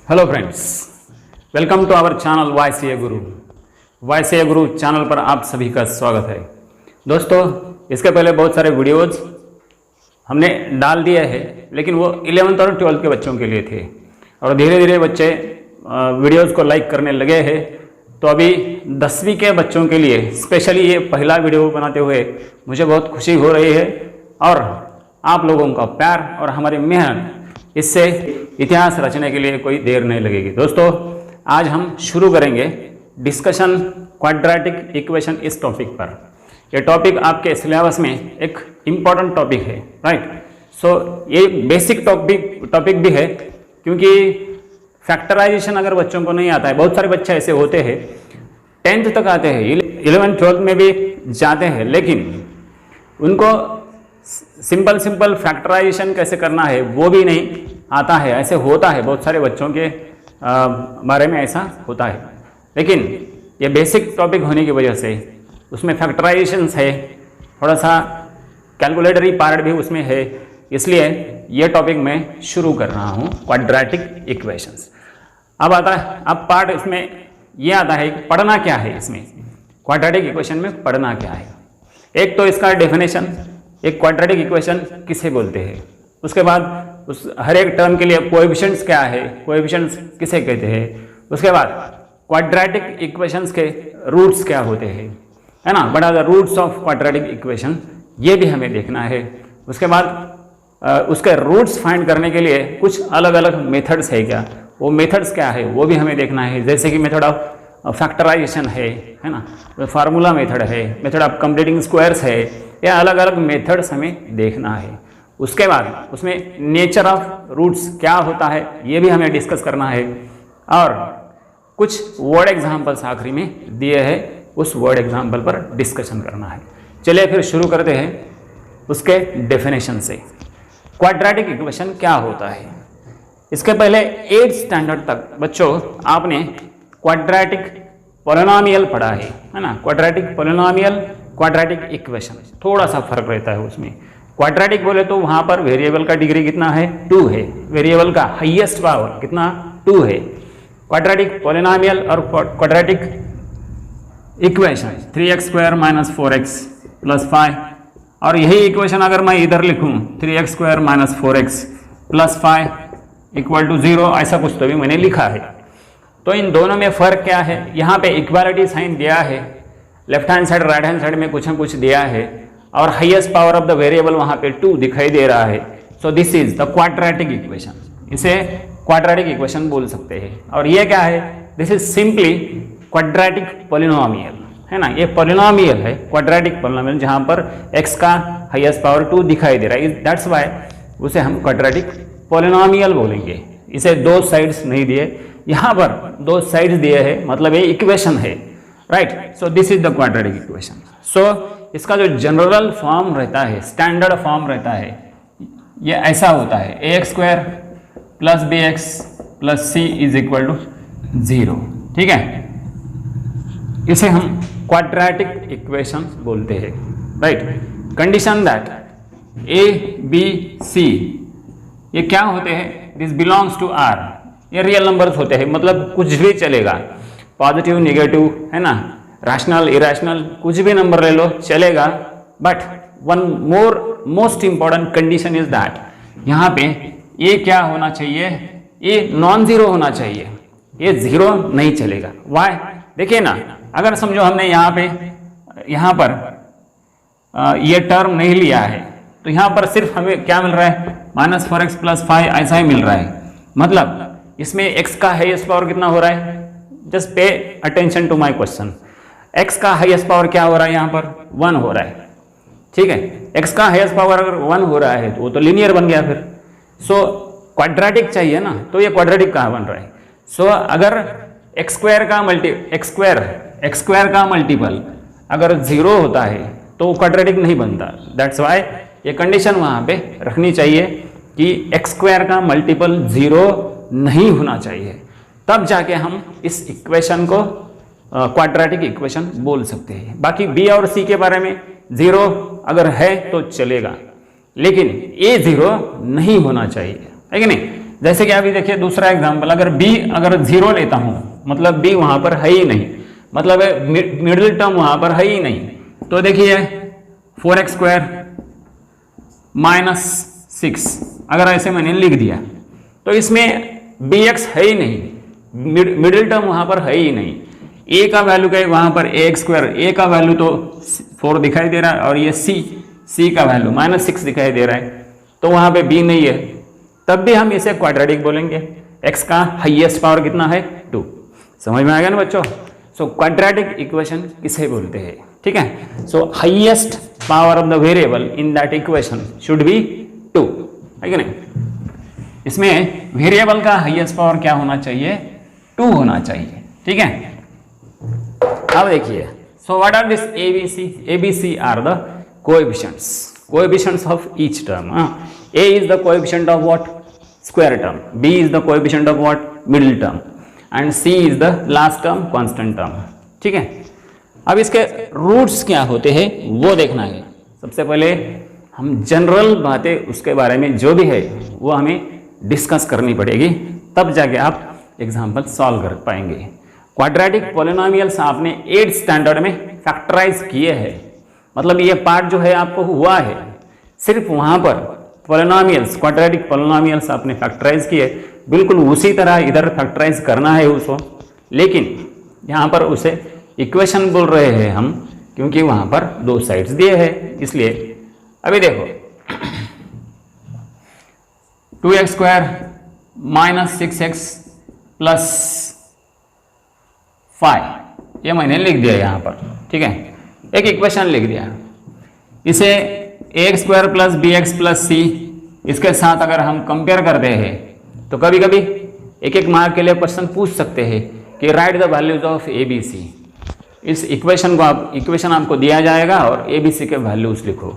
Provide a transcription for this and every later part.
Hello friends, welcome to our channel YCA Guru. YCA Guru channel पर आप सभी का स्वागत है। दोस्तों, इसके पहले बहुत सारे वीडियोज़ हमने डाल दिए हैं, लेकिन वो 11th और 12th के बच्चों के लिए थे और धीरे धीरे बच्चे वीडियोज़ को लाइक करने लगे हैं। तो अभी 10वीं के बच्चों के लिए स्पेशली ये पहला वीडियो बनाते हुए मुझे बहुत खुशी हो रही है और आप लोगों का प्यार और हमारी मेहनत, इससे इतिहास रचने के लिए कोई देर नहीं लगेगी। दोस्तों, आज हम शुरू करेंगे डिस्कशन क्वाड्रेटिक इक्वेशन इस टॉपिक पर। ये टॉपिक आपके सिलेबस में एक इम्पॉर्टेंट टॉपिक है, राइट। सो ये बेसिक टॉपिक भी है, क्योंकि फैक्टराइजेशन अगर बच्चों को नहीं आता है, बहुत सारे बच्चे ऐसे होते हैं 10th तक आते हैं, 11th 12th में भी जाते हैं, लेकिन उनको सिंपल फैक्टराइजेशन कैसे करना है वो भी नहीं आता है। ऐसे होता है, बहुत सारे बच्चों के बारे में ऐसा होता है। लेकिन ये बेसिक टॉपिक होने की वजह से उसमें फैक्टराइजेशंस है, थोड़ा सा कैलकुलेटरी पार्ट भी उसमें है, इसलिए ये टॉपिक मैं शुरू कर रहा हूँ, क्वाड्रेटिक इक्वेशंस। अब आता है, अब पार्ट इसमें ये आता है कि पढ़ना क्या है। इसमें क्वाड्रेटिक इक्वेशन में पढ़ना क्या है, एक तो इसका डेफिनेशन, एक क्वाड्रेटिक इक्वेशन किसे बोलते हैं, उसके बाद उस हर एक टर्म के लिए कोएफिशिएंट्स क्या है, कोएफिशिएंट्स किसे कहते हैं, उसके बाद क्वाड्रेटिक इक्वेशंस के रूट्स क्या होते हैं, है ना, what are the roots of quadratic equation, ये भी हमें देखना है। उसके बाद उसके रूट्स फाइंड करने के लिए कुछ अलग अलग मेथड्स है क्या, वो मेथड्स क्या है वो भी हमें देखना है। जैसे कि मेथड ऑफ फैक्टराइजेशन है ना, फार्मूला मेथड है, मेथड ऑफ कंप्लीटिंग स्क्वायर्स है, या अलग अलग मेथड्स हमें देखना है। उसके बाद उसमें नेचर ऑफ रूट्स क्या होता है ये भी हमें डिस्कस करना है, और कुछ वर्ड एग्जाम्पल्स आखिरी में दिए हैं, उस वर्ड एग्जाम्पल पर डिस्कशन करना है। चलिए फिर शुरू करते हैं उसके डेफिनेशन से। क्वाड्रेटिक इक्वेशन क्या होता है, इसके पहले 8th स्टैंडर्ड तक बच्चों आपने क्वाड्रेटिक पॉलिनोमियल पढ़ा है ना। क्वाड्रेटिक पॉलिनोमियल, क्वाड्रेटिक इक्वेशन, थोड़ा सा फर्क रहता है उसमें। क्वाड्रेटिक बोले तो वहाँ पर वेरिएबल का डिग्री कितना है, 2 है, वेरिएबल का हाईएस्ट पावर कितना, 2 है। क्वाड्रेटिक पॉलिनोमियल और क्वाड्रेटिक इक्वेशन 3x² - 4x + 5, और यही इक्वेशन अगर मैं इधर लिखूँ 3x² - 4x + 5 = 0, ऐसा कुछ तो भी मैंने लिखा है। तो इन दोनों में फ़र्क क्या है, यहाँ पे इक्वालिटी साइन दिया है, left hand side right hand side में कुछ न कुछ दिया है, और highest power of the variable वहाँ पे 2 दिखाई दे रहा है। सो this is the quadratic equation, इसे क्वाड्रेटिक इक्वेशन बोल सकते हैं। और ये क्या है, this is simply quadratic polynomial, है ना, ये पॉलिनोमियल है, क्वाड्रेटिक पॉलिनोमियल, जहाँ पर x का हाईएस्ट पावर 2 दिखाई दे रहा है, दैट्स वाई उसे हम क्वाड्रेटिक पॉलिनोमियल बोलेंगे। इसे 2 साइड्स नहीं दिए, यहाँ पर 2 साइड्स दिए हैं, मतलब ये इक्वेशन है, right. So this is the quadratic equation. So इसका जो जनरल फॉर्म रहता है, स्टैंडर्ड फॉर्म रहता है, ये ऐसा होता है, ax² + bx + c = 0, ठीक है। इसे हम क्वाड्रेटिक इक्वेशन बोलते हैं, right. Condition that a b c ये क्या होते हैं, दिस बिलोंग्स टू R, ये रियल नंबर्स होते हैं, मतलब कुछ भी चलेगा, पॉजिटिव नेगेटिव, है ना, रैशनल इरेशनल, कुछ भी नंबर ले लो चलेगा। But one most important condition is that यहाँ पे ये क्या होना चाहिए, ये नॉन जीरो होना चाहिए, ये जीरो नहीं चलेगा। वाई, देखिए ना, अगर समझो हमने यहाँ पर ये टर्म नहीं लिया है, तो यहाँ पर सिर्फ हमें क्या मिल रहा है, -4x + 5 ऐसा ही मिल रहा है, मतलब इसमें x का हाईएस्ट पावर कितना हो रहा है। Just pay attention to my question, x का हाईएस्ट पावर क्या हो रहा है, यहाँ पर 1 हो रहा है, ठीक है। x का हाईएस्ट पावर अगर 1 हो रहा है तो वो तो लीनियर बन गया फिर। सो क्वाड्रेटिक चाहिए ना, तो ये क्वाड्रेटिक कहाँ बन रहा है। सो अगर x² का मल्टीपल अगर 0 होता है तो क्वाड्रेटिक नहीं बनता। दैट्स वाई ये कंडीशन वहाँ पे रखनी चाहिए कि x² का मल्टीपल 0 नहीं होना चाहिए, तब जाके हम इस इक्वेशन को क्वाड्रेटिक इक्वेशन बोल सकते हैं। बाकी b और c के बारे में 0 अगर है तो चलेगा, लेकिन a 0 नहीं होना चाहिए, है कि नहीं। जैसे कि अभी देखिए दूसरा एग्जांपल, अगर b अगर 0 लेता हूं मतलब b वहां पर है ही नहीं, मतलब मिडिल टर्म वहां पर है ही नहीं, तो देखिए 4x² -6 अगर ऐसे मैंने लिख दिया तो इसमें bx है ही नहीं, मिडिल टर्म वहां पर है ही नहीं। a का वैल्यू क्या है वहां पर ax², a का वैल्यू तो 4 दिखाई दे रहा है और ये c का वैल्यू -6 दिखाई दे रहा है, तो वहां पे b नहीं है, तब भी हम इसे क्वाड्रेटिक बोलेंगे। x का हाईएस्ट पावर कितना है 2। समझ में आ गया ना बच्चों। सो क्वाड्रेटिक इक्वेशन किसे बोलते हैं, ठीक है। सो highest power of the variable in that equation should be 2, है कि नहीं। इसमें वेरिएबल का हाईएस्ट पावर क्या होना चाहिए, 2 होना चाहिए, ठीक है। अब देखिए, so what are this ABC are the coefficients of each term. A is the coefficient of what, square term, B is the coefficient of what, middle term, and C is the last term, constant term, ठीक है। अब इसके roots क्या होते हैं वो देखना है। सबसे पहले हम जनरल बातें उसके बारे में जो भी है वो हमें डिस्कस करनी पड़ेगी, तब जाके आप एग्जाम्पल सॉल्व कर पाएंगे। क्वाड्रेटिक पॉलिनोमियल्स आपने 8th स्टैंडर्ड में फैक्टराइज किए हैं, मतलब ये पार्ट जो है आपको हुआ है, सिर्फ वहां पर पॉलिनोमियल्स, क्वाड्रेटिक पॉलिनोमियल्स आपने फैक्टराइज किए, बिल्कुल उसी तरह इधर फैक्टराइज करना है उसको, लेकिन यहाँ पर उसे इक्वेशन बोल रहे हैं हम, क्योंकि वहां पर 2 साइड्स दिए हैं इसलिए। अभी देखो 2x² -6x + 5 ये मैंने लिख दिया यहाँ पर, ठीक है, एक इक्वेशन लिख दिया। इसे ax² + bx + c इसके साथ अगर हम कंपेयर करते हैं तो कभी कभी एक मार्क के लिए क्वेश्चन पूछ सकते हैं कि right the values of ABC। इस इक्वेशन आपको दिया जाएगा और ABC के वैल्यूज लिखो,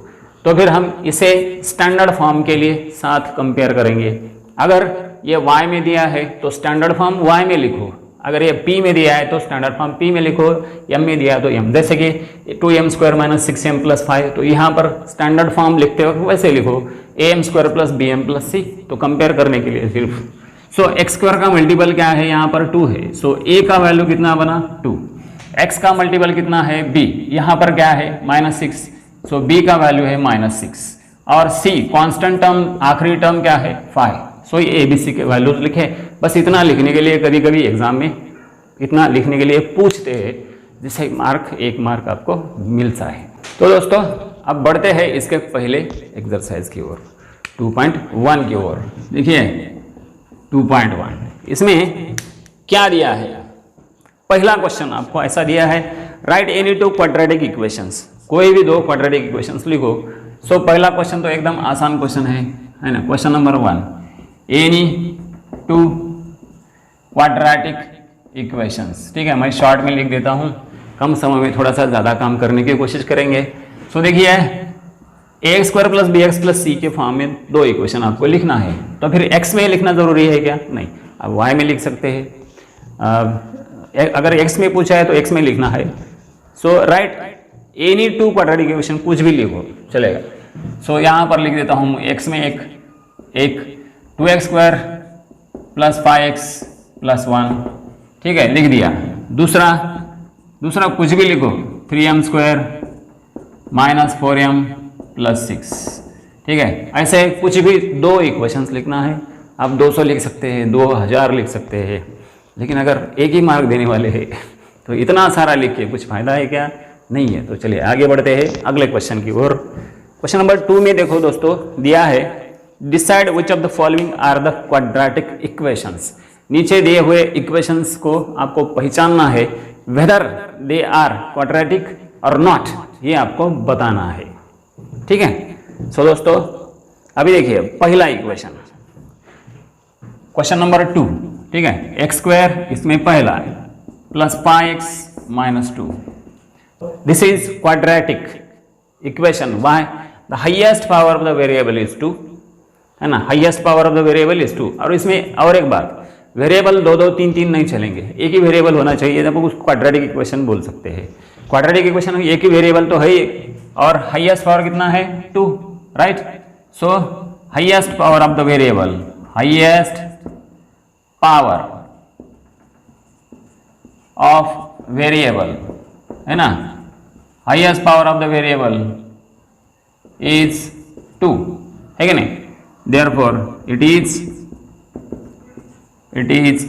तो फिर हम इसे स्टैंडर्ड फॉर्म के लिए साथ कंपेयर करेंगे। अगर ये y में दिया है तो स्टैंडर्ड फॉर्म y में लिखो, अगर ये p में दिया है तो स्टैंडर्ड फॉर्म p में लिखो, m में दिया है तो m, जैसे कि 2m² - 6m + 5, तो यहाँ पर स्टैंडर्ड फॉर्म लिखते वक्त वैसे लिखो am² + bm + c, तो कंपेयर करने के लिए सिर्फ। सो x² का मल्टीपल क्या है यहाँ पर 2 है, सो a का वैल्यू कितना बना 2, x का मल्टीपल कितना है b, यहाँ पर क्या है -6, सो b का वैल्यू है -6, और c कांस्टेंट टर्म आखिरी टर्म क्या है 5, सो ये ABC के वैल्यूज लिखे। बस इतना लिखने के लिए कभी कभी एग्जाम में इतना लिखने के लिए पूछते हैं, जिससे 1 मार्क आपको मिलता है। तो दोस्तों अब बढ़ते हैं इसके पहले एक्सरसाइज की ओर, 2.1 की ओर। देखिए 2.1 इसमें क्या दिया है, पहला क्वेश्चन आपको ऐसा दिया है, राइट एनी 2 क्वाड्रेटिक इक्वेशंस, कोई भी 2 क्वाड्रेटिक इक्वेशंस लिखो। सो पहला क्वेश्चन तो एकदम आसान क्वेश्चन है ना, question number 1, any 2 quadratic equations, ठीक है, मैं शॉर्ट में लिख देता हूँ, कम समय में थोड़ा सा ज़्यादा काम करने की कोशिश करेंगे। सो देखिए ax² + bx + c के फॉर्म में 2 इक्वेशन आपको लिखना है, तो फिर x में लिखना ज़रूरी है क्या, नहीं, अब y में लिख सकते हैं। अगर x में पूछा है तो x में लिखना है। सो राइट एनी 2 क्वाड्रेटिक इक्वेशन, कुछ भी लिखो चलेगा। सो यहाँ पर लिख देता हूँ x में एक 2x² + 5x + 1, ठीक है, लिख दिया। दूसरा कुछ भी लिखो 3m² - 4m + 6, ठीक है, ऐसे कुछ भी 2 इक्वेशंस लिखना है। आप 200 लिख सकते हैं, 2000 लिख सकते हैं, लेकिन अगर एक ही मार्क देने वाले हैं तो इतना सारा लिख के कुछ फायदा है क्या, नहीं है। तो चलिए आगे बढ़ते हैं अगले क्वेश्चन की ओर। क्वेश्चन नंबर 2 में देखो दोस्तों दिया है, decide which of the following are the quadratic equations. नीचे दिए हुए इक्वेशंस को आपको पहचानना है, वेदर दे आर क्वाड्रेटिक और नॉट, ये आपको बताना है, ठीक है। सो दोस्तों अभी देखिए पहला इक्वेशन, क्वेश्चन नंबर 2, ठीक है, x² इसमें पहला है + 5x - 2, this is quadratic equation. Why? The highest power of the variable is 2, है ना, highest power of the variable is 2। और इसमें और एक बात, वेरिएबल 2 2 3 3 नहीं चलेंगे, एक ही वेरिएबल होना चाहिए, जब उसको क्वाड्रेटिक इक्वेशन बोल सकते हैं। क्वाड्रेटिक इक्वेशन एक ही वेरिएबल तो है ही, और हाईएस्ट पावर कितना है 2, right. So highest power of the variable, highest power of variable, है ना, highest power of the variable is 2, है कि नहीं? Therefore it is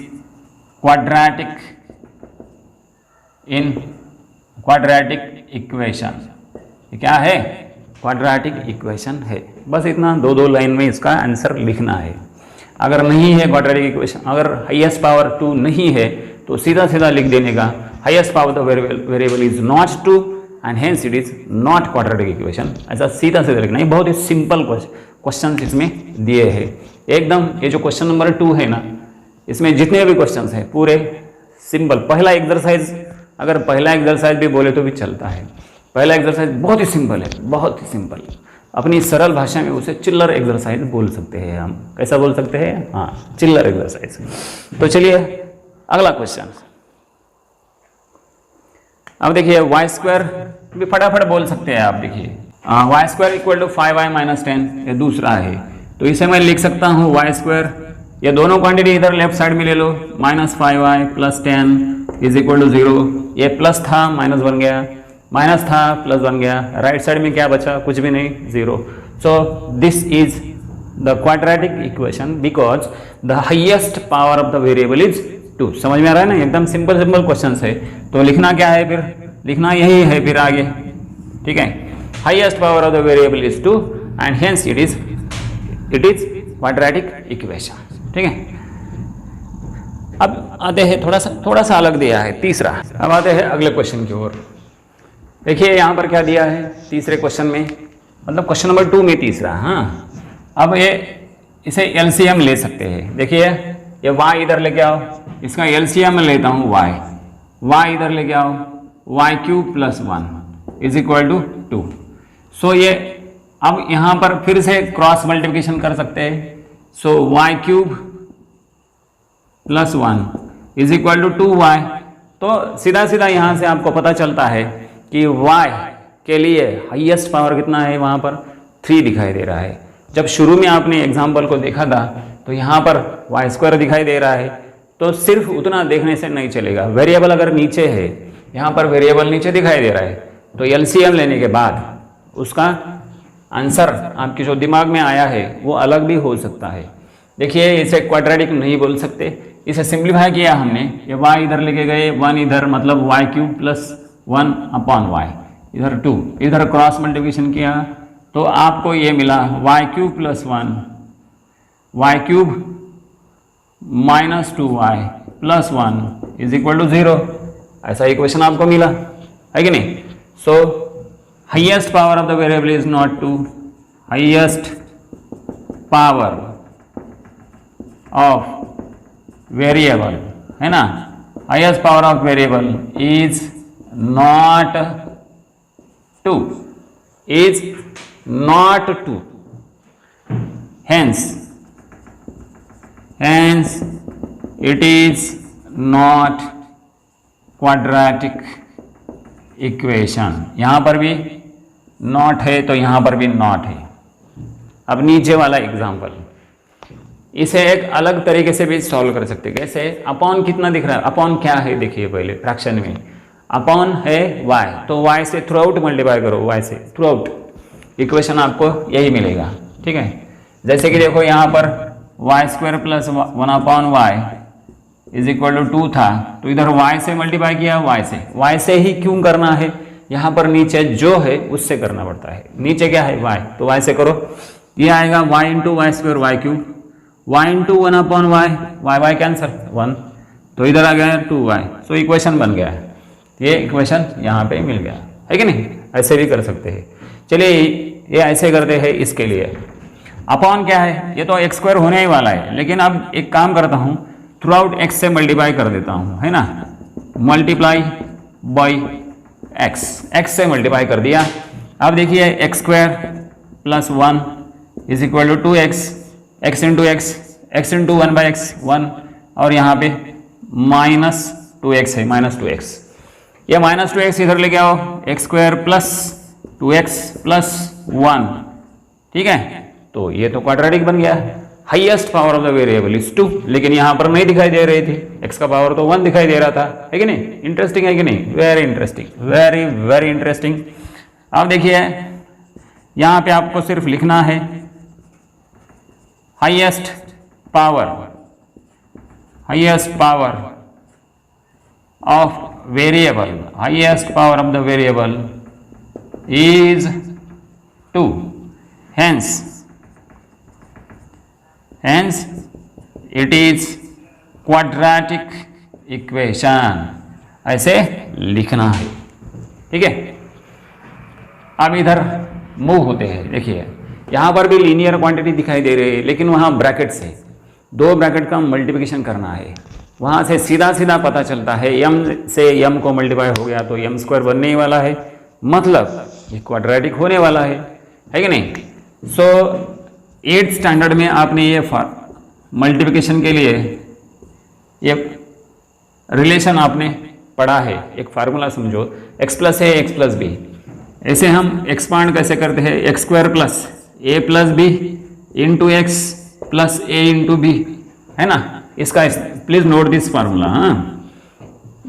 quadratic in quadratic equation. ये क्या है? क्वाड्रेटिक इक्वेशन है। बस इतना, दो लाइन में इसका आंसर लिखना है। अगर नहीं है क्वाड्रेटिक इक्वेशन, अगर हाईएस्ट पावर 2 नहीं है तो सीधा सीधा लिख देने का highest power the variable is not 2 and hence it is not quadratic equation. ऐसा सीधा सीधा लिखना है। बहुत ही सिंपल क्वेश्चन इसमें दिए हैं एकदम। ये जो क्वेश्चन नंबर 2 है ना, इसमें जितने भी क्वेश्चन हैं पूरे सिंपल। पहला एक्सरसाइज, अगर पहला एक्सरसाइज भी बोले तो भी चलता है। पहला एक्सरसाइज बहुत ही सिंपल है, बहुत ही सिंपल। अपनी सरल भाषा में उसे चिल्लर एक्सरसाइज बोल सकते हैं हम। कैसा बोल सकते हैं? हाँ, चिल्लर एक्सरसाइज। तो चलिए अगला क्वेश्चन। अब देखिए वाई स्क्वायर भी फटाफट बोल सकते हैं आप। देखिए y square equal to 5y minus 10, ये दूसरा है। तो इसे मैं लिख सकता हूँ वाई स्क्वायर, ये दोनों क्वांटिटी इधर लेफ्ट साइड में ले लो, minus 5y plus 10 is equal to 0। ये प्लस था माइनस बन गया, माइनस था प्लस बन गया, राइट साइड में क्या बचा? कुछ भी नहीं, 0। सो this is the quadratic equation because the highest power of the variable is 2। समझ में आ रहा है ना? एकदम सिंपल सिंपल क्वेश्चन है। तो लिखना क्या है फिर? लिखना यही है फिर आगे, ठीक है। Highest power of the variable is 2 and hence it is quadratic equation, ठीक है। अब आते हैं थोड़ा सा अलग दिया है तीसरा। अब आते हैं अगले क्वेश्चन की ओर। देखिए यहाँ पर क्या दिया है तीसरे क्वेश्चन में, मतलब क्वेश्चन नंबर 2 में तीसरा। हाँ, अब इसे एलसीएम ले सकते हैं। देखिए ये y इधर लेके आओ, इसका एलसीएम में लेता हूँ y इधर लेके आओ, y³ plus 1 is equal to 2। So ये अब यहाँ पर फिर से क्रॉस मल्टीप्लिकेशन कर सकते हैं। So y³ plus 1 is equal to 2y। तो सीधा सीधा यहाँ से आपको पता चलता है कि y के लिए हाईएस्ट पावर कितना है? वहाँ पर 3 दिखाई दे रहा है। जब शुरू में आपने एग्जाम्पल को देखा था तो यहाँ पर वाई स्क्वायर दिखाई दे रहा है। तो सिर्फ उतना देखने से नहीं चलेगा। वेरिएबल अगर नीचे है, यहाँ पर वेरिएबल नीचे दिखाई दे रहा है, तो एलसीएम लेने के बाद उसका आंसर आपके जो दिमाग में आया है वो अलग भी हो सकता है। देखिए इसे क्वाड्रेटिक नहीं बोल सकते, इसे सिंप्लीफाई किया हमने। ये y इधर लेके गए, 1 इधर, मतलब y³ प्लस 1 अपॉन y, इधर 2, इधर क्रॉस मल्टीप्लिकेशन किया तो आपको ये मिला y³ plus 1, y³ minus 2y plus 1 is equal to 0। ऐसा इक्वेशन आपको मिला, है कि नहीं? So highest power of the variable is not 2, highest power of variable, है ना, highest power of variable is not 2, is not 2, hence it is not quadratic equation। यहाँ पर भी not है तो यहाँ पर भी not है। अब नीचे वाला एग्जाम्पल, इसे एक अलग तरीके से भी सॉल्व कर सकते हैं। कैसे? अपॉन कितना दिख रहा है? अपॉन क्या है? देखिए पहले फ्रैक्शन में अपॉन है y, तो y से थ्रू आउट मल्टीप्लाई करो, y से थ्रू आउट, इक्वेशन आपको यही मिलेगा, ठीक है। जैसे कि देखो यहाँ पर y² plus 1 upon y is equal to 2 था, तो इधर y से मल्टीप्लाई किया, y से ही क्यों करना है? यहाँ पर नीचे जो है उससे करना पड़ता है। नीचे क्या है? y, तो y से करो। ये आएगा y into y² y³, y into 1 upon y cancer 1, तो इधर आ गया 2y। सो इक्वेशन बन गया, ये इक्वेशन यहाँ पे मिल गया, है कि नहीं? ऐसे भी कर सकते हैं। चलिए ये ऐसे करते हैं। इसके लिए अपॉन क्या है? ये तो x² होने ही वाला है, लेकिन अब एक काम करता हूँ, थ्रू आउट x से मल्टीप्लाई कर देता हूँ, है ना, मल्टीप्लाई बाई x से मल्टीप्लाई कर दिया। अब देखिए x² plus 1 is equal to 2x, x into x into 1/x 1, और यहाँ पे माइनस 2x है, माइनस 2x। ये माइनस 2x इधर लेके आओ, x² प्लस 2x प्लस 1, ठीक है। तो ये तो क्वाड्रेटिक बन गया। Highest power of the variable is 2, लेकिन यहाँ पर नहीं दिखाई दे रही थी, x का पावर तो 1 दिखाई दे रहा था, है कि नहीं? इंटरेस्टिंग है कि नहीं? Very interesting, very very interesting. अब देखिए यहाँ पे आपको सिर्फ लिखना है highest power of variable, highest power of the variable is 2, hence it is quadratic equation, ऐसे लिखना है, ठीक है। अब इधर मूव होते हैं, देखिए यहाँ पर भी लीनियर क्वांटिटी दिखाई दे रही है, लेकिन वहाँ ब्रैकेट से 2 ब्रैकेट का मल्टीप्लिकेशन करना है, वहाँ से सीधा सीधा पता चलता है m से m को मल्टीप्लाई हो गया तो m² बनने ही वाला है, मतलब ये क्वाड्रेटिक होने वाला है कि नहीं? सो 8th स्टैंडर्ड में आपने ये मल्टीप्लिकेशन के लिए ये रिलेशन आपने पढ़ा है, एक फार्मूला समझो, x प्लस है x प्लस बी, ऐसे हम एक्सपांड कैसे करते हैं, x² plus a plus b into x plus a into b, है ना? इसका प्लीज नोट दिस फार्मूला, हाँ,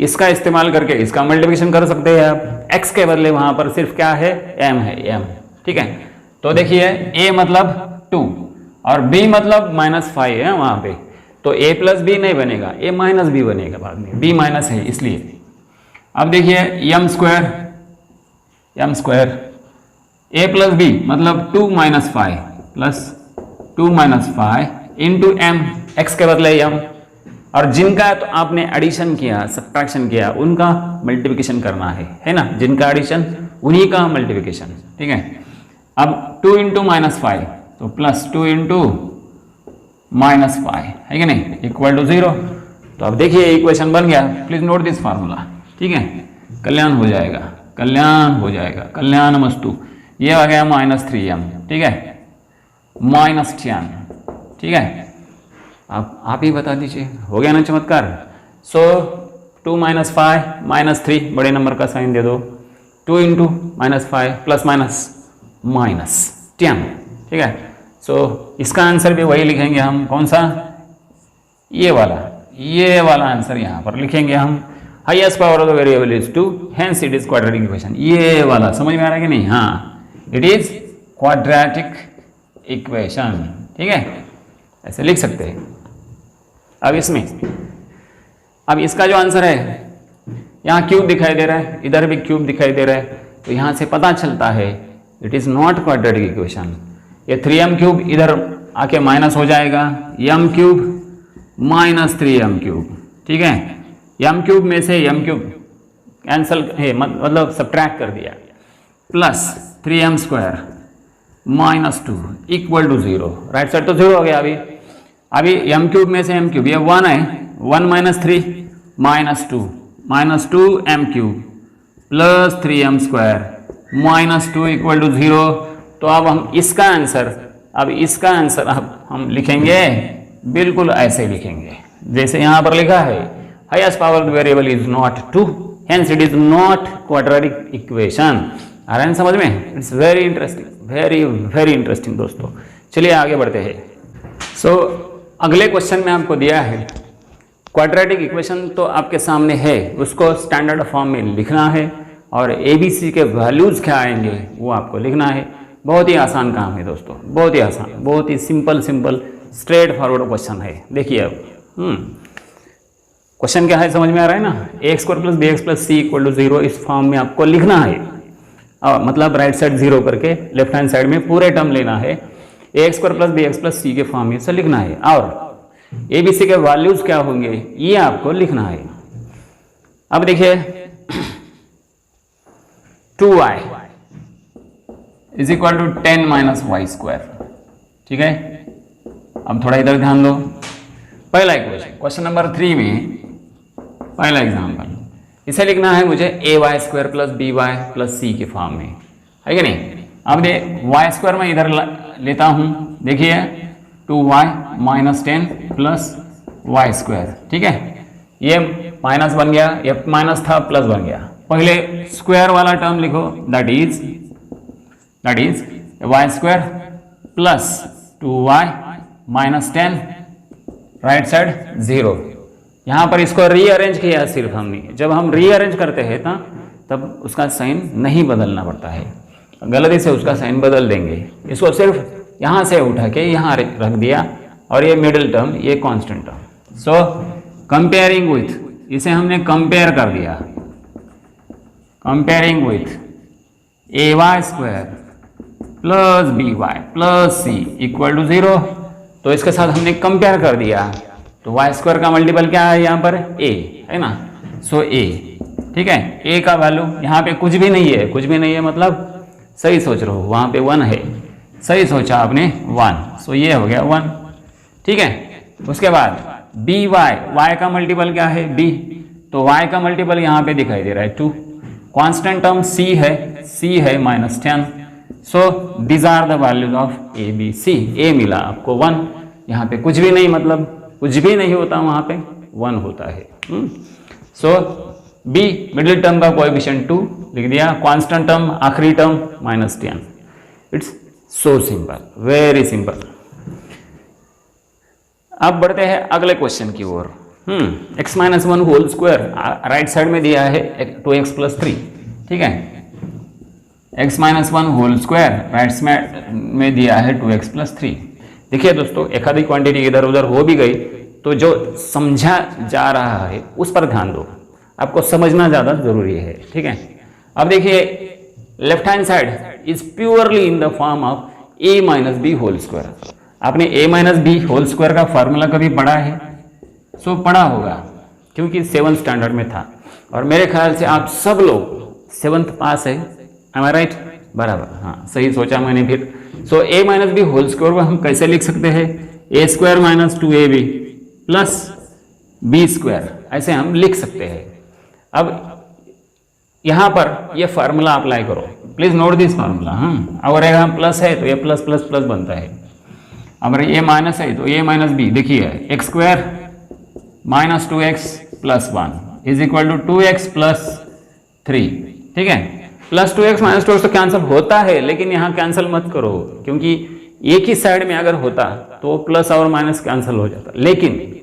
इसका इस्तेमाल करके इसका मल्टीप्लिकेशन कर सकते हैं आप। x के बदले वहां पर सिर्फ क्या है, m है, m, ठीक है। तो देखिए a मतलब 2 और b मतलब -5 है वहां पे, तो a प्लस बी नहीं बनेगा, a माइनस बी बनेगा बाद में, b माइनस है इसलिए। अब देखिए m square a plus b मतलब 2 - 5 प्लस 2 - 5 इंटू m, x के बदले m, और जिनका तो आपने एडिशन किया, सब्ट्रैक्शन किया, उनका मल्टीप्लिकेशन करना है ना? जिनका एडिशन उन्हीं का मल्टीप्लिकेशन, ठीक है। अब 2 इंटू -5 तो प्लस 2 इंटू -5 है कि नहीं, इक्वल टू 0। तो अब देखिए इक्वेशन बन गया, प्लीज नोट दिस फार्मूला, ठीक है। कल्याण हो जाएगा, कल्याण हो जाएगा, कल्याणमस्तु। ये आ गया -3m, ठीक है, -10, ठीक है। आप ही बता दीजिए, हो गया ना चमत्कार। सो 2 - 5 -3, बड़े नंबर का साइन दे दो, 2 इंटू -5 प्लस -10, ठीक है। सो इसका आंसर भी वही लिखेंगे हम, कौन सा, ये वाला आंसर यहाँ पर लिखेंगे हम। Highest power of the variable is 2, hence it is quadratic equation. ये वाला समझ में आ रहा है कि नहीं? हाँ, इट इज क्वाड्रेटिक इक्वेशन, ठीक है, ऐसे लिख सकते हैं। अब इसका जो आंसर है, यहाँ क्यूब दिखाई दे रहा है, इधर भी क्यूब दिखाई दे रहा है, तो यहाँ से पता चलता है it is not quadratic equation. ये 3m³ इधर आके माइनस हो जाएगा, m³ -3m³, ठीक है। m³ में से m³ कैंसल है, मतलब सब्ट्रैक्ट कर दिया, plus 3m² -2 equal to 0, right side तो 0 हो गया। अभी m³ में से m³ ये 1 है, 1 - 3 -2 -2m³ plus 3m² -2 equal to 0। तो अब हम इसका आंसर अब हम लिखेंगे, बिल्कुल ऐसे लिखेंगे जैसे यहाँ पर लिखा है, highest power variable is not 2, hence it is not quadratic equation. आ रहा है समझ में? It's very interesting, very very interesting दोस्तों। चलिए आगे बढ़ते हैं। सो अगले क्वेश्चन में आपको दिया है क्वाड्रेटिक इक्वेशन, तो आपके सामने है, उसको स्टैंडर्ड फॉर्म में लिखना है और ABC के वैल्यूज़ क्या आएंगे वो आपको लिखना है। बहुत ही आसान काम है दोस्तों, बहुत ही आसान, बहुत ही सिंपल स्ट्रेट फॉरवर्ड क्वेश्चन है। देखिए अब क्वेश्चन क्या है, समझ में आ रहा है ना? a² + bx + c = 0 इस फॉर्म में आपको लिखना है, मतलब राइट साइड 0 करके लेफ्ट हैंड साइड में पूरे टर्म लेना है, ax² + bx + c के फॉर्म में से लिखना है, और ABC के वैल्यूज क्या होंगे ये आपको लिखना है। अब देखिए 2y = 10 - y², ठीक है। अब थोड़ा इधर ध्यान दो, पहला इक्वेशन, क्वेश्चन नंबर 3 में पहला एग्जाम्पल, इसे लिखना है मुझे ay² + by + c के फॉर्म में, है कि नहीं? अब y² में इधर लेता हूं, देखिए 2y - 10 + y², ठीक है। ये माइनस बन गया, ये माइनस था प्लस बन गया। पहले स्क्वायर वाला टर्म लिखो, that is y² + 2y -10, right side 0। यहाँ पर इसको रीअरेंज किया सिर्फ हमने। जब हम रीअरेंज करते हैं ना तब उसका साइन नहीं बदलना पड़ता है, गलती से उसका साइन बदल देंगे। इसको सिर्फ यहाँ से उठा के यहाँ रख दिया और ये मिडिल टर्म, ये constant term. So comparing with, इसे हमने कंपेयर कर दिया, comparing with ay² plus by plus c equal to 0। तो इसके साथ हमने कंपेयर कर दिया, तो y² का मल्टीपल क्या है यहाँ पर, a है ना। सो a, ठीक है, a का वैल्यू यहाँ पे कुछ भी नहीं है, कुछ भी नहीं है मतलब सही सोच रहे हो, वहाँ पे 1 है, सही सोचा आपने 1। सो ये हो गया 1, ठीक है। उसके बाद by, y का मल्टीपल क्या है b, तो y का मल्टीपल यहाँ पे दिखाई दे रहा है 2। कांस्टेंट टर्म c है, c है -10। So these are the values of a b c। a मिला आपको 1, यहाँ पे कुछ भी नहीं, मतलब कुछ भी नहीं होता, वहाँ पे 1 होता है। सो b मिडिल टर्म का कोएफिशिएंट 2 लिख दिया, कांस्टेंट टर्म आखिरी term -10। It's so simple, very simple. अब बढ़ते हैं अगले क्वेश्चन की ओर। x-1 whole square right side में दिया है 2x + 3, ठीक है। x-1 whole square right side में दिया है 2x + 3। देखिए दोस्तों, एक आधी क्वांटिटी इधर उधर हो भी गई तो जो समझा जा रहा है उस पर ध्यान दो, आपको समझना ज़्यादा जरूरी है, ठीक है। अब देखिए, left hand side is purely in the form of a - b whole square. आपने a - b होल स्क्वायर का फार्मूला कभी पढ़ा है? सो पढ़ा होगा, क्योंकि 7th स्टैंडर्ड में था, और मेरे ख्याल से आप सब लोग 7th पास है, एम आई राइट? बराबर, हाँ सही सोचा मैंने फिर। सो a - b होल स्क्वायर को हम कैसे लिख सकते हैं, a² - 2ab प्लस b², ऐसे हम लिख सकते हैं। अब यहाँ पर ये फार्मूला अप्लाई करो, प्लीज नोट दिस फार्मूला। अगर यहाँ प्लस है तो ये प्लस प्लस प्लस बनता है, अगर ये माइनस है तो a - b। देखिए x² - 2x + 1 is equal to 2x + 3, ठीक है। प्लस 2x - 2x तो कैंसिल होता है, लेकिन यहाँ कैंसिल मत करो, क्योंकि एक ही साइड में अगर होता तो प्लस और माइनस कैंसिल हो जाता, लेकिन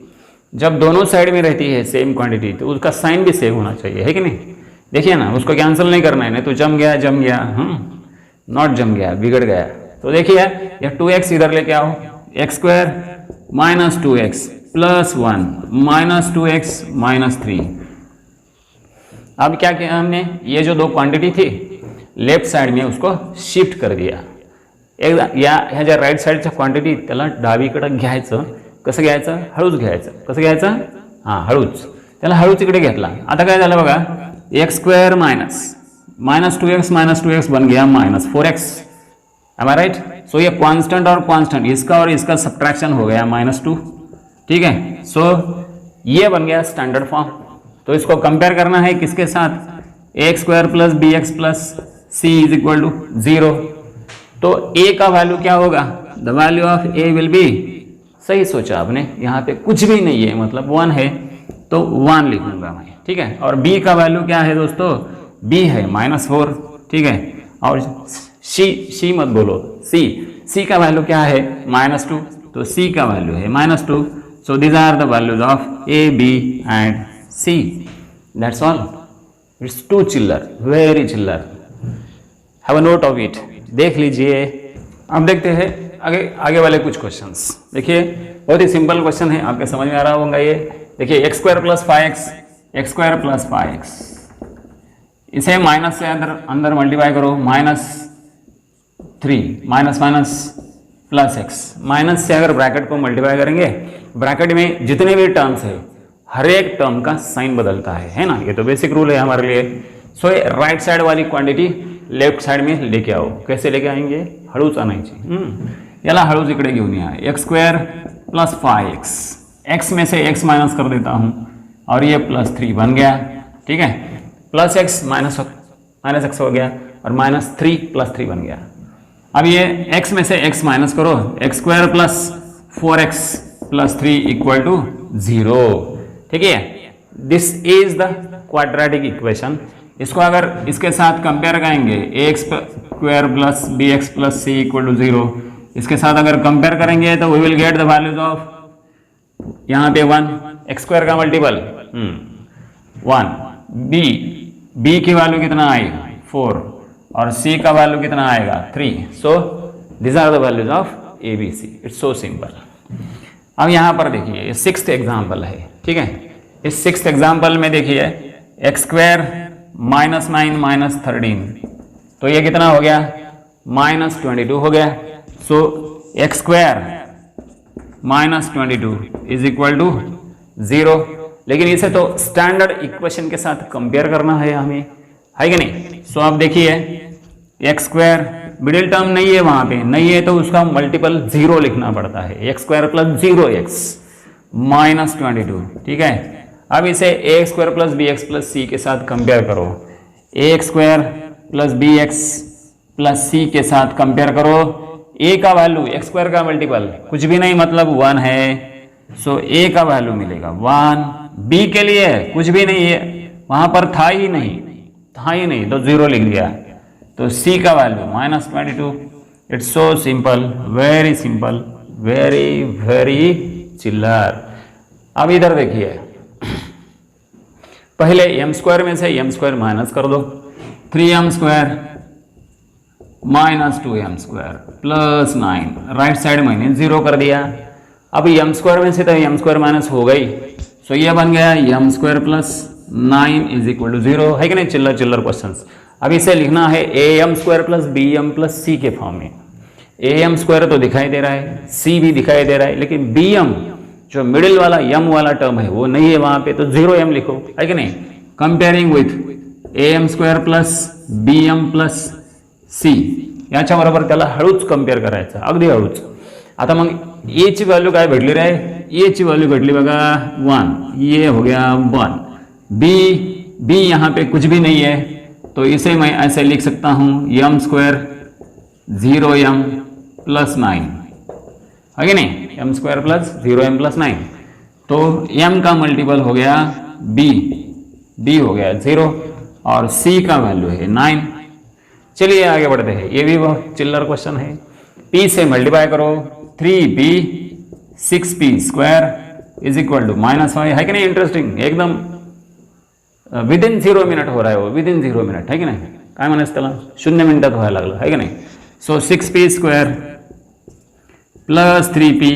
जब दोनों साइड में रहती है सेम क्वांटिटी तो उसका साइन भी सेम होना चाहिए, है कि नहीं। देखिए ना, उसको कैंसिल नहीं करना है, नहीं तो जम गया, नॉट जम गया, बिगड़ गया। तो देखिए ये 2x इधर लेके आओ, x² - 2x + 1 - 2x - 3। अब क्या किया हमने, ये जो दो क्वांटिटी थी लेफ्ट साइड में उसको शिफ्ट कर दिया। ह्या ज्या राईट साईडच्या क्वांटिटी त्याला डावीकडे घ्यायचं, कसं घ्यायचं, हळूच घ्यायचं, कसं घ्यायचं, हां हळूच, त्याला हळूच इकडे घेतला। आता काय झालं बघा, x² - 2x - 2x बन गया -4x, एम आई राइट। सो ये कांस्टेंट और कांस्टेंट, इसका और इसका सब्ट्रैक्शन हो गया -2, ठीक है। सो ये बन गया स्टैंडर्ड फॉर्म। तो इसको कंपेयर करना है किसके साथ, ax² + bx + c = 0। तो a का वैल्यू क्या होगा, the value of a will be, सही सोचा आपने, यहाँ पे कुछ भी नहीं है मतलब 1 है तो 1 लिखूंगा मैं, ठीक है। और b का वैल्यू क्या है दोस्तों, b है -4, ठीक है। और c मत बोलो, c का वैल्यू क्या है -2, तो c का वैल्यू है -2। So these are the values of a, b and c, that's all. It's too चिल्लर, वेरी चिल्लर, have a note of it, देख लीजिए। अब देखते हैं आगे वाले कुछ क्वेश्चंस। देखिए बहुत ही सिंपल क्वेश्चन है, आपके समझ में आ रहा होगा ये। देखिए x² + 5x, x² + 5x, इसे माइनस से अंदर मल्टीप्लाई करो, -3 माइनस प्लस x। माइनस से अगर ब्रैकेट को मल्टीप्लाई करेंगे, ब्रैकेट में जितने भी टर्म्स है हर एक टर्म का साइन बदलता है ना, ये तो बेसिक रूल है हमारे लिए। सो राइट साइड वाली क्वांटिटी लेफ्ट साइड में लेके आओ, कैसे लेके आएंगे, हळूच आणायची। याला हळूच इकडे घेऊन या, x² + 5x, x में से x माइनस कर देता हूँ और ये +3 बन गया, ठीक है। +x -x हो गया और -3 +3 बन गया। अब ये x में से x माइनस करो, x² + 4x + 3 = 0, ठीक है। This is the quadratic equation. इसको अगर इसके साथ कंपेयर करेंगे, ax² + bx + c = 0, इसके साथ अगर कंपेयर करेंगे तो we will get the values of यहाँ पे 1 एक्स स्क्वायर का मल्टीपल 1 बी की वैल्यू कितना आएगा 4 और सी का वैल्यू कितना आएगा 3। So this are the values of a b c. It's so simple. अब यहाँ पर देखिए ये 6th एग्जाम्पल है, ठीक है। इस 6th एग्जाम्पल में देखिए एक्स स्क्वायर -9 -13, तो ये कितना हो गया -22 हो गया। So x square -22 is equal to 0। लेकिन इसे तो स्टैंडर्ड इक्वेशन के साथ कंपेयर करना है हमें, है कि नहीं। सो आप देखिए एक्स स्क्वायर मिडिल टर्म नहीं है, वहां पे नहीं है, तो उसका मल्टीपल 0 लिखना पड़ता है। एक्स स्क्वायर प्लस 0x -22, ठीक है। अब इसे a square plus b x plus c के साथ कंपेयर करो। A square plus b x plus c के साथ कंपेयर करो। ए का वैल्यू एक्स स्क्वायर का मल्टीपल कुछ भी नहीं मतलब 1 है। सो ए का वैल्यू मिलेगा 1। बी के लिए कुछ भी नहीं है, वहां पर था ही नहीं तो 0 लिख दिया। तो सी का value -22। It's so simple, very simple, very very चिल्लर। अब इधर देखिए, पहले एम स्क्वायर में से एम स्क्वायर माइनस कर दो। 3m square -2m square plus 9, right side मैंने 0 कर दिया। अब एम स्क्वायर में से तो एम स्क्वायर माइनस हो गई, सो ये बन गया m square plus 9 is equal to 0, है कि नहीं। चिल्लर क्वेश्चंस। अब इसे लिखना है am square plus bm plus c के फॉर्म में। am स्क्वायर तो दिखाई दे रहा है, c भी दिखाई दे रहा है, लेकिन bm जो मिडिल वाला m वाला टर्म है वो नहीं है वहां पे, तो 0m लिखो, है कि नहीं। Comparing with am square plus bm plus c, याच्या बरोबर त्याला हळूच कंपेअर करायचं, अगदी हळूच। आता मग a ची व्हॅल्यू काय भेटली रे, a ची व्हॅल्यू भेटली बघा 1, ये हो गया 1। b यहाँ पे कुछ भी नहीं है, तो इसे मैं ऐसे लिख सकता हूँ m स्क्वायर 0m प्लस 9, है कि नहीं। m square plus 0m plus 9, तो m का मल्टीपल हो गया b हो गया 0 और c का वैल्यू है 9। चलिए आगे बढ़ते हैं, ये भी बहुत चिल्लर क्वेश्चन है। p से मल्टीप्लाई करो, 3p 6p square is equal to -5, है कि नहीं। इंटरेस्टिंग, एकदम विदिन 0 मिनिट हो रहा है वो, विदिन 0 मिनिट, है की नाही। काय म्हणायचं त्याला, 0 मिनिटात व्हायला लागलं, है की नाही। सो 6p स्क्वायर प्लस 3p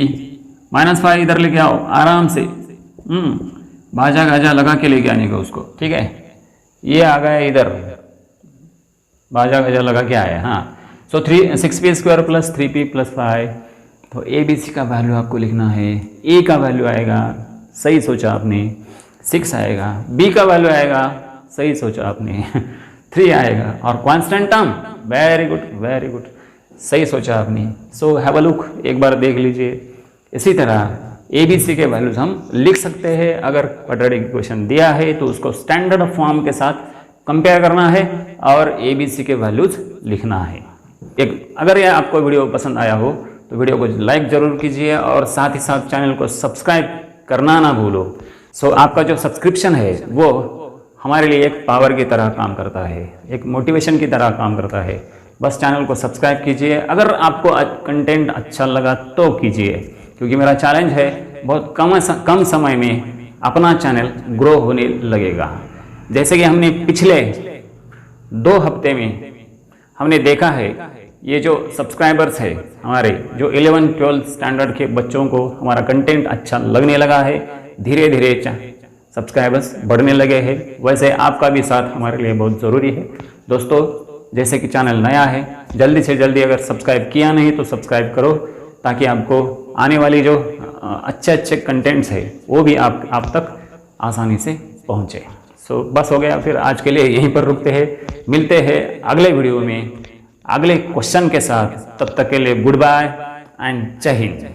-5 इधर लेके आओ आराम से, भाजा गाजा लगा के लेके आने का उसको, ठीक है। ये आ गया इधर, भाजा गाजा लगा के आया, हाँ। सो 6p square plus 3p plus 5, तो ए बी सी का वैल्यू आपको लिखना है। ए का वैल्यू आएगा, सही सोचा आपने, 6 आएगा। बी का वैल्यू आएगा, सही सोचा आपने 3 आएगा। और constant term, very good very good, सही सोचा आपने। सो हैव अ लुक, एक बार देख लीजिए। इसी तरह ए बी सी के वैल्यूज हम लिख सकते हैं। अगर क्वाड्रेटिक इक्वेशन दिया है तो उसको स्टैंडर्ड फॉर्म के साथ कंपेयर करना है और ए बी सी के वैल्यूज लिखना है। अगर यह आपको वीडियो पसंद आया हो तो वीडियो को लाइक जरूर कीजिए और साथ ही साथ चैनल को सब्सक्राइब करना ना भूलो। सो आपका जो सब्सक्रिप्शन है वो हमारे लिए एक पावर की तरह काम करता है, एक मोटिवेशन की तरह काम करता है। बस चैनल को सब्सक्राइब कीजिए। अगर आपको कंटेंट अच्छा लगा तो कीजिए, क्योंकि मेरा चैलेंज है बहुत कम समय में अपना चैनल ग्रो होने लगेगा। जैसे कि हमने पिछले 2 हफ्ते में हमने देखा है, ये जो सब्सक्राइबर्स है हमारे, जो 11-12 स्टैंडर्ड के बच्चों को हमारा कंटेंट अच्छा लगने लगा है, धीरे धीरे सब्सक्राइबर्स बढ़ने लगे हैं। वैसे आपका भी साथ हमारे लिए बहुत ज़रूरी है। दोस्तों, जैसे कि चैनल नया है, जल्दी से जल्दी अगर सब्सक्राइब किया नहीं तो सब्सक्राइब करो, ताकि आपको आने वाली जो अच्छे कंटेंट्स है वो भी आप तक आसानी से पहुँचे। सो बस हो गया, फिर आज के लिए यहीं पर रुकते हैं। मिलते हैं अगले वीडियो में अगले क्वेश्चन के साथ। तब तक के लिए गुड बाय एंड जय हिंद।